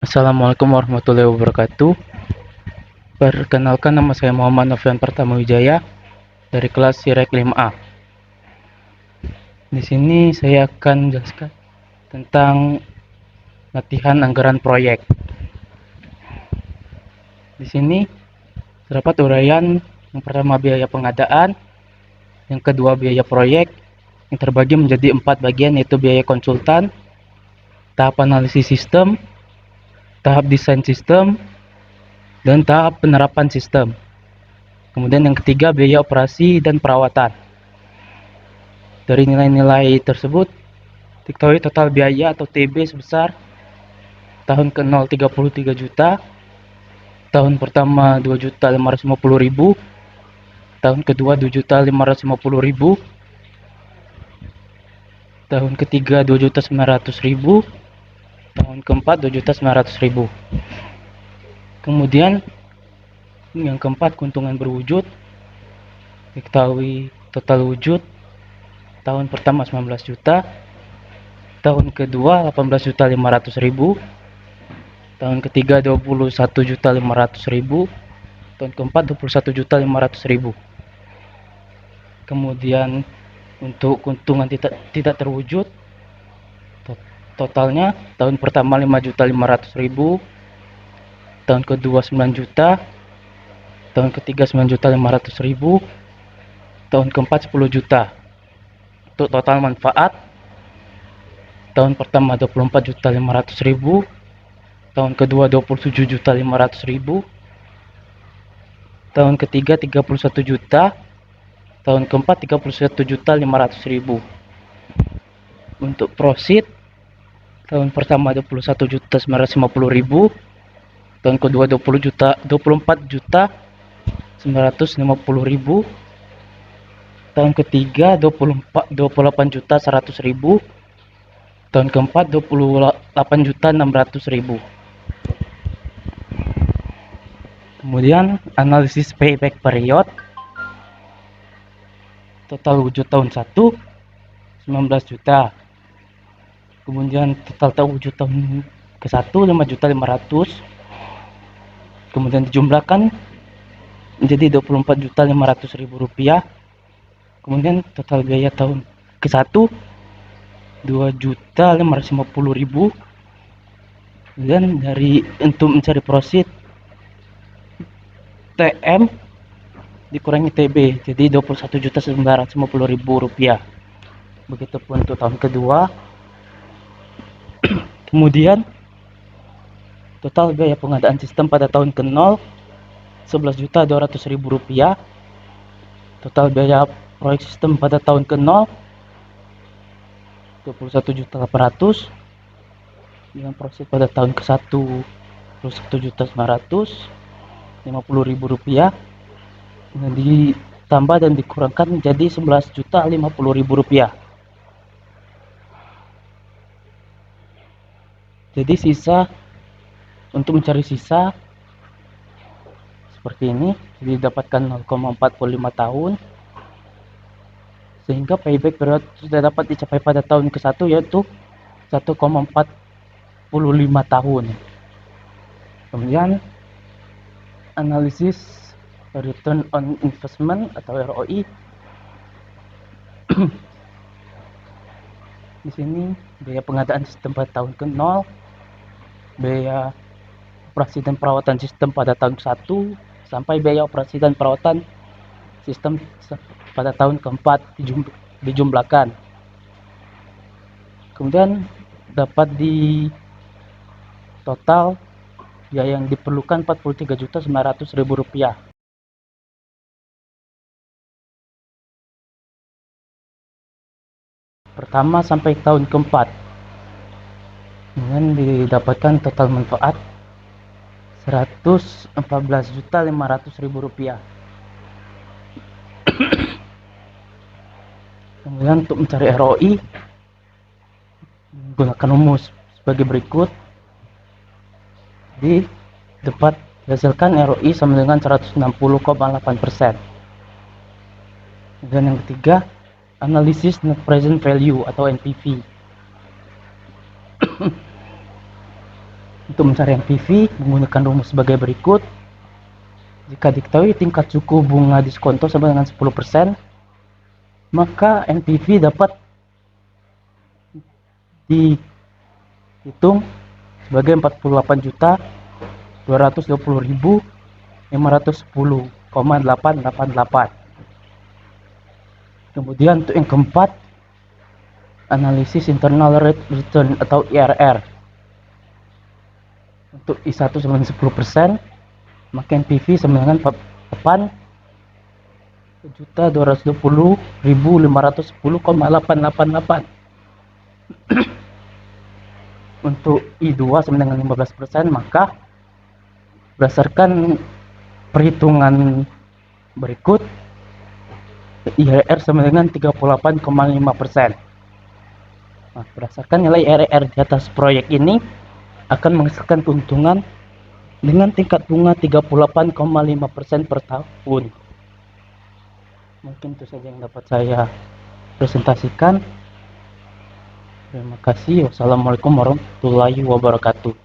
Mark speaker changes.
Speaker 1: Assalamualaikum warahmatullahi wabarakatuh. Perkenalkan, nama saya Muhammad Novian Pertama Wijaya dari kelas Sirek 5A. Di sini saya akan menjelaskan tentang latihan anggaran proyek. Di sini terdapat uraian: yang pertama biaya pengadaan, yang kedua biaya proyek, yang terbagi menjadi 4 bagian, yaitu biaya konsultan, tahap analisis sistem, tahap desain sistem, dan tahap penerapan sistem. Kemudian yang ketiga biaya operasi dan perawatan. Dari nilai-nilai tersebut diketahui total biaya atau TB sebesar tahun ke-0 33 juta, tahun pertama 2.550.000, tahun kedua 2.550.000, tahun ketiga 2.900.000, tahun keempat 2.900.000. Kemudian yang keempat, keuntungan berwujud. Diketahui total wujud tahun pertama 19 juta, tahun kedua 18.500.000, tahun ketiga 21.500.000, tahun keempat 21.500.000. Kemudian untuk keuntungan tidak terwujud, totalnya tahun pertama 5.500.000, tahun kedua 9 juta, tahun ketiga 9.500.000, tahun keempat 10 juta. Untuk total manfaat, tahun pertama 24.500.000, tahun kedua 27.500.000, tahun ketiga 31 juta, tahun keempat 31.500.000. Untuk profit, tahun pertama 21.950.000, tahun kedua 24.950.000, tahun ketiga 28.100.000, tahun keempat 28.600.000. Kemudian analisis payback period, total wujud tahun 1 19 juta, kemudian total wujud tahun ke-1 5.500.000, kemudian dijumlahkan menjadi 24.500.000 rupiah. Kemudian total biaya tahun ke-1 2.550.000. Kemudian untuk mencari profit, TM dikurangi TB jadi 21.950.000 rupiah. Begitupun untuk tahun kedua. Kemudian total biaya pengadaan sistem pada tahun ke-0 11.200.000 rupiah. Total biaya proyek sistem pada tahun ke-0 21.800.000, dengan profit pada tahun ke-1 21.950.000 rupiah, dan ditambah dan dikurangkan menjadi 11.050.000 rupiah. Jadi sisa, untuk mencari sisa seperti ini, didapatkan 0,45 tahun, sehingga payback period sudah dapat dicapai pada tahun ke-1, yaitu 1,45 tahun. Kemudian analisis return on investment atau ROI. Di sini biaya pengadaan sistem pada tahun ke-0, biaya operasi dan perawatan sistem pada tahun ke-1, sampai biaya operasi dan perawatan sistem pada tahun ke-4 dijumlahkan. Kemudian dapat di total biaya yang diperlukan 43.900.000 rupiah. Pertama sampai tahun ke-4. Kemudian didapatkan total manfaat 114.500.000 rupiah. Kemudian untuk mencari ROI, gunakan rumus sebagai berikut. Jadi dapat dihasilkan ROI sama dengan 160,8%. Dan yang ketiga, analisis net present value atau NPV. Untuk mencari NPV, menggunakan rumus sebagai berikut. Jika diketahui tingkat suku bunga diskonto sama dengan 10%, maka NPV dapat dihitung sebagai 48.220.510,888. Kemudian untuk yang keempat, analisis internal rate return atau IRR. Untuk I1 sama dengan 10%, maka NPV sama dengan 8.220.510,888. Untuk I2 sama dengan 15%, maka berdasarkan perhitungan berikut, IRR sama dengan 38,5%. Nah, berdasarkan nilai IRR di atas proyek ini akan menghasilkan keuntungan dengan tingkat bunga 38,5% per tahun. Mungkin itu saja yang dapat saya presentasikan. Terima kasih. Wassalamualaikum warahmatullahi wabarakatuh.